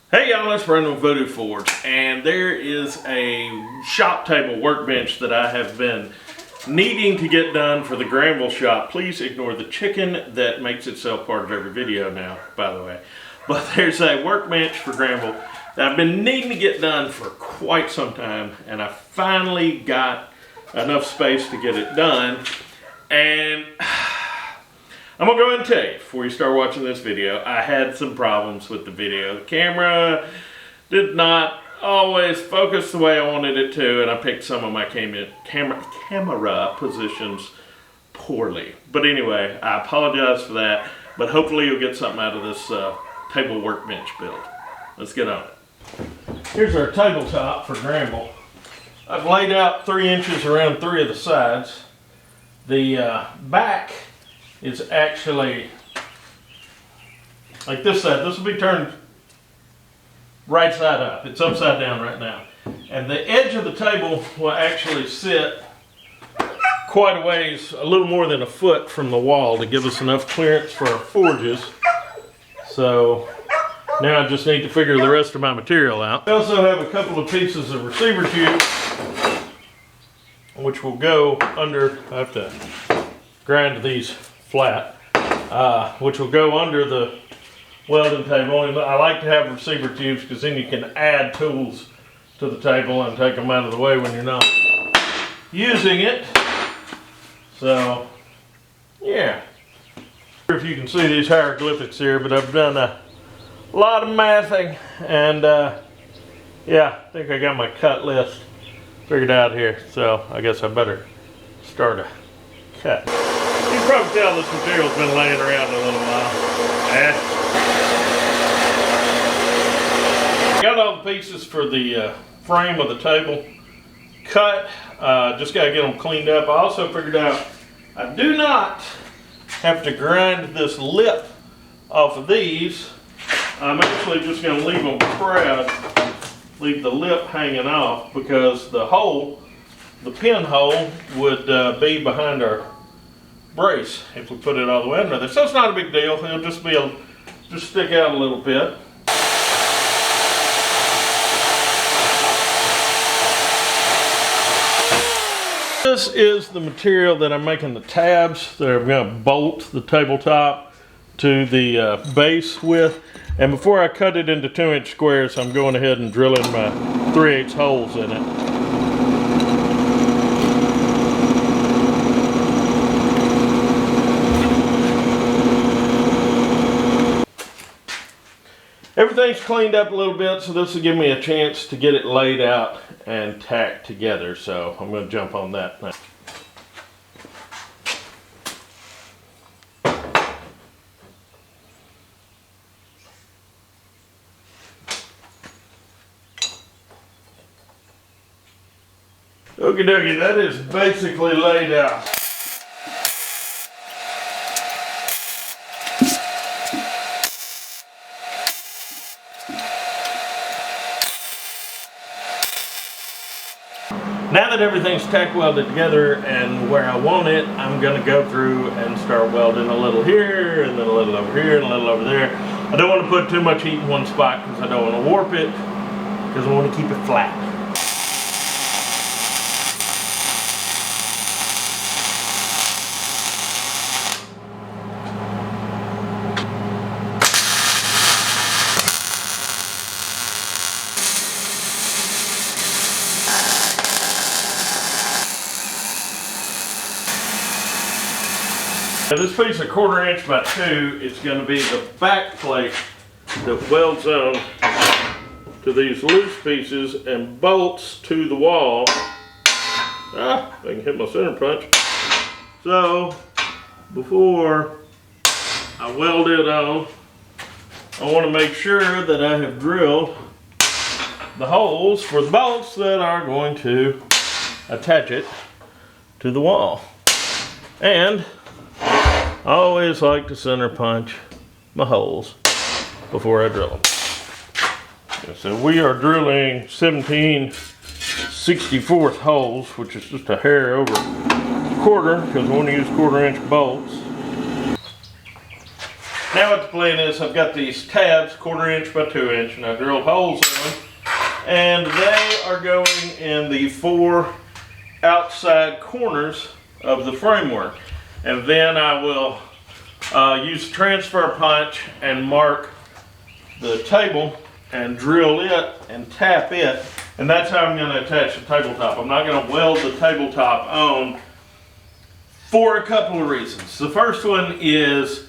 Hey y'all, it's Brandon with Voodoo Forge, and there is a shop table workbench that I have been needing to get done for the Granville shop. Please ignore the chicken that makes itself part of every video now, by the way. But there's a workbench for Granville that I've been needing to get done for quite some time, and I finally got enough space to get it done. And I'm gonna go ahead and tell you before you start watching this video, I had some problems with the video. The camera did not always focus the way I wanted it to, and I picked some of my camera positions poorly. But anyway, I apologize for that, but hopefully you'll get something out of this table workbench build. Let's get on it. Here's our tabletop for Granville. I've laid out 3 inches around 3 of the sides. The back is actually like this side. This will be turned right side up. It's upside down right now. And the edge of the table will actually sit quite a ways, a little more than a foot from the wall to give us enough clearance for our forges. So now I just need to figure the rest of my material out. I also have a couple of pieces of receiver tube which will go under. I have to grind these flat, which will go under the welding table. And I like to have receiver tubes because then you can add tools to the table and take them out of the way when you're not using it. So yeah, if you can see these hieroglyphics here, but I've done a lot of mathing, and yeah, I think I got my cut list figured out here, so I guess I better start a cut. You can probably tell this material's been laying around a little while. Got all the pieces for the frame of the table cut. Just got to get them cleaned up. I also figured out I do not have to grind this lip off of these. I'm actually just going to leave them proud, leave the lip hanging off, because the hole, the pin hole, would be behind our brace if we put it all the way under there. So it's not a big deal. It'll just be just stick out a little bit. This is the material that I'm making the tabs that I'm going to bolt the tabletop to the base with. And before I cut it into 2-inch squares, I'm going ahead and drilling my 3/8 holes in it. Everything's cleaned up a little bit, so this will give me a chance to get it laid out and tacked together. So I'm going to jump on that now. Okie dokie, that is basically laid out. Now that everything's tack welded together and where I want it, I'm going to go through and start welding a little here, and then a little over here, and a little over there. I don't want to put too much heat in one spot because I don't want to warp it, because I want to keep it flat. Now this piece of 1/4 inch by 2 is going to be the back plate that welds on to these loose pieces and bolts to the wall. I can hit my center punch. So before I weld it on, I want to make sure that I have drilled the holes for the bolts that are going to attach it to the wall. And I always like to center punch my holes before I drill them. So we are drilling 17/64 holes, which is just a hair over 1/4, because I want to use 1/4 inch bolts. Now what the plan is, I've got these tabs, 1/4 inch by 2 inch, and I drilled holes in them. And they are going in the 4 outside corners of the framework. And then I will use transfer punch and mark the table and drill it and tap it. And that's how I'm going to attach the tabletop. I'm not going to weld the tabletop on for a couple of reasons. The first one is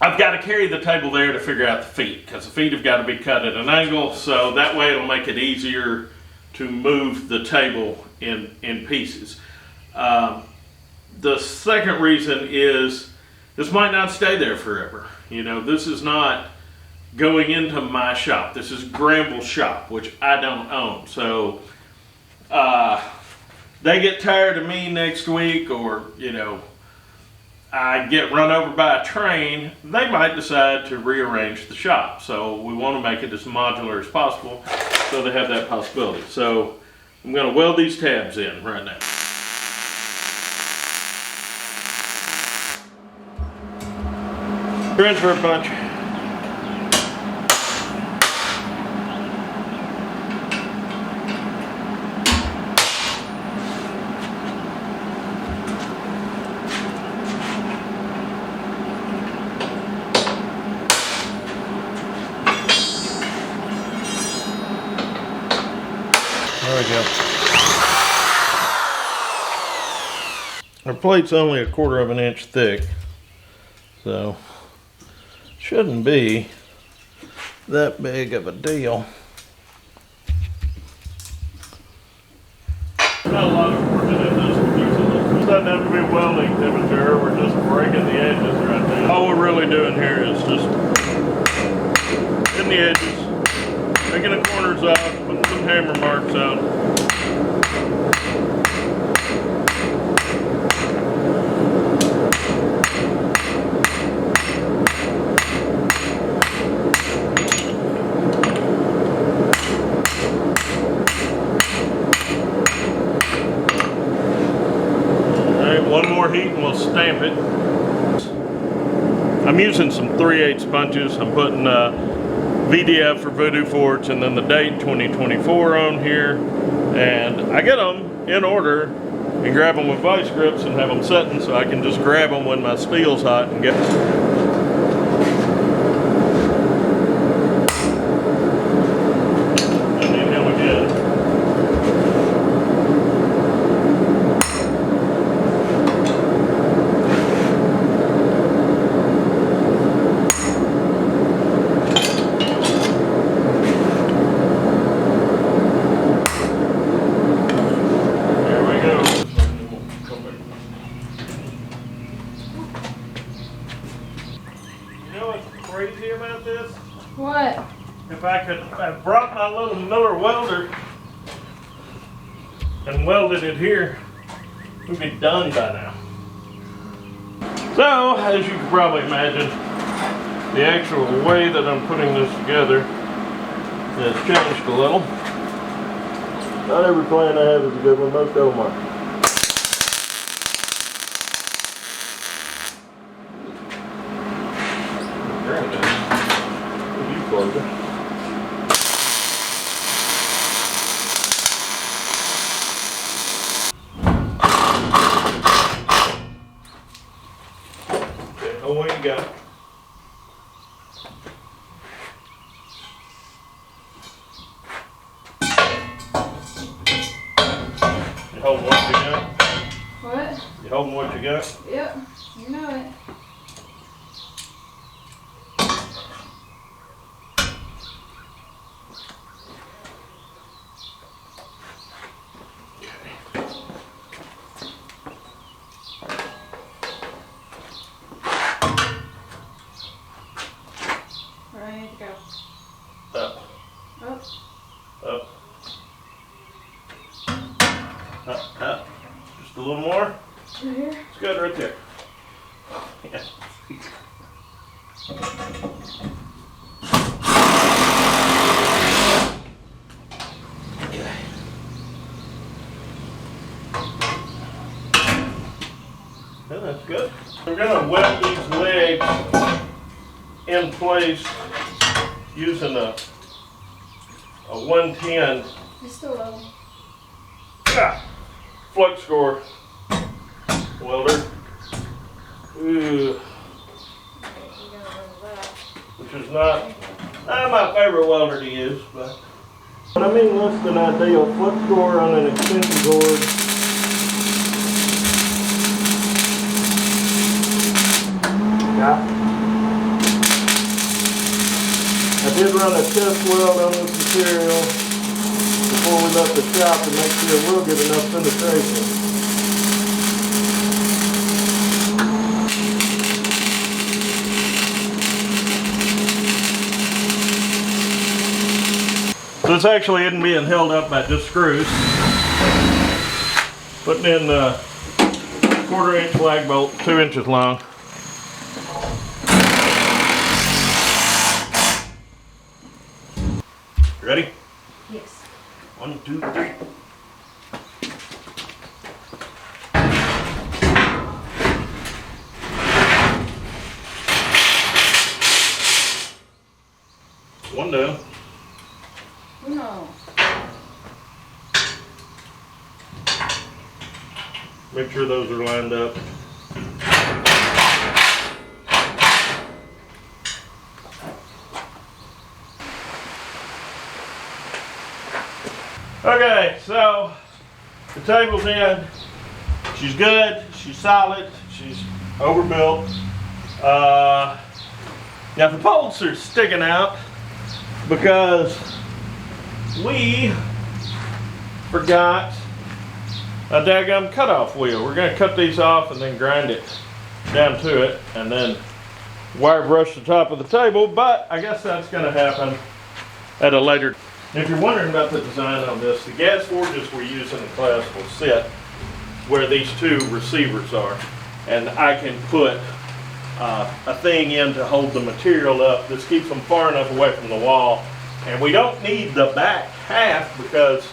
I've got to carry the table there to figure out the feet, because the feet have got to be cut at an angle, so that way it'll make it easier to move the table in pieces. The second reason is this might not stay there forever. You know, this is not going into my shop. This is Granville's shop, which I don't own. So they get tired of me next week, or, you know, I get run over by a train, they might decide to rearrange the shop. So we want to make it as modular as possible, so they have that possibility. So I'm going to weld these tabs in right now. Transfer punch. There we go. Our plate's only 1/4 inch thick, so shouldn't be that big of a deal. Not a lot of work in this. It doesn't have to be welding temperature. We're just breaking the edges right now. All we're really doing here is just in the edges, taking the corners off, putting some hammer marks out. One more heat and we'll stamp it. I'm using some 3/8 punches. I'm putting VDF for Voodoo Forge and then the date 2024 on here. And I get them in order and grab them with vice grips and have them setting so I can just grab them when my steel's hot and get crazy about this? What? If I could have brought my little Miller welder and welded it here, we'd be done by now. So, as you can probably imagine, the actual way that I'm putting this together has changed a little. Not every plan I have is a good one, most of them are. Oh, what you got? You holding what you got? What? You holding what you got? Yep, you know it. Ready to go. Up. Up. Up. Up. Up. Just a little more. Right here. It's good right there. Yeah. Okay. Yeah, that's good. We're going to weld these legs in place using a 110 It's still low. flux core welder. Ooh, which is not my favorite welder to use, but I mean less than ideal. Flux core on an extension cord. Yeah. I did run a test weld on this material before we left the shop to make sure we'll get enough penetration. So this actually isn't being held up by just screws. Putting in the 1/4 inch lag bolt, 2 inches long. Ready? Yes. 1, 2, 3. One down. No. Make sure those are lined up. Okay, so the table's in. She's good, she's solid, she's overbuilt. Now the bolts are sticking out because we forgot a daggum cutoff wheel. We're gonna cut these off and then grind it down to it and then wire brush the top of the table, but I guess that's gonna happen at a later. If you're wondering about the design on this, the gas forges we're using in class will sit where these two receivers are. And I can put a thing in to hold the material up. This keeps them far enough away from the wall. And we don't need the back half because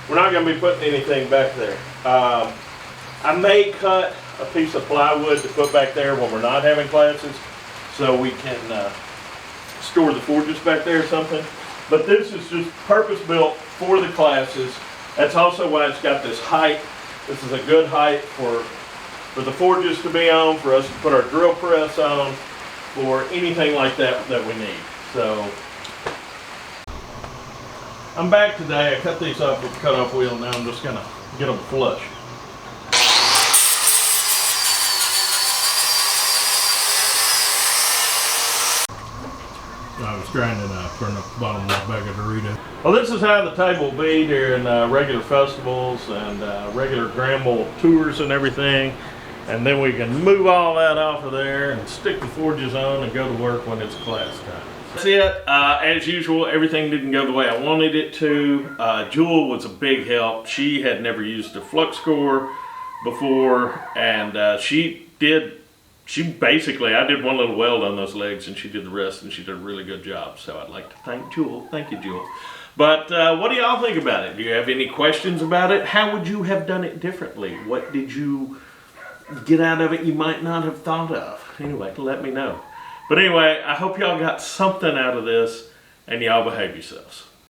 we're not going to be putting anything back there. I may cut a piece of plywood to put back there when we're not having classes so we can store the forges back there or something. But this is just purpose built for the classes. That's also why it's got this height. This is a good height for the forges to be on, for us to put our drill press on, for anything like that that we need. So I'm back today. I cut these off with the cutoff wheel. Now I'm just gonna get them flush. I was grinding from the bottom of that bag of Dorito. Well, this is how the table will be during regular festivals and regular Granville tours and everything. And then we can move all that off of there and stick the forges on and go to work when it's class time. That's it. As usual, everything didn't go the way I wanted it to. Jewel was a big help. She had never used a flux core before, and she basically, I did one little weld on those legs and she did the rest, and she did a really good job. So I'd like to thank Jewel. Thank you, Jewel. But what do y'all think about it? Do you have any questions about it? How would you have done it differently? What did you get out of it you might not have thought of? Anyway, let me know. But anyway, I hope y'all got something out of this and y'all behave yourselves.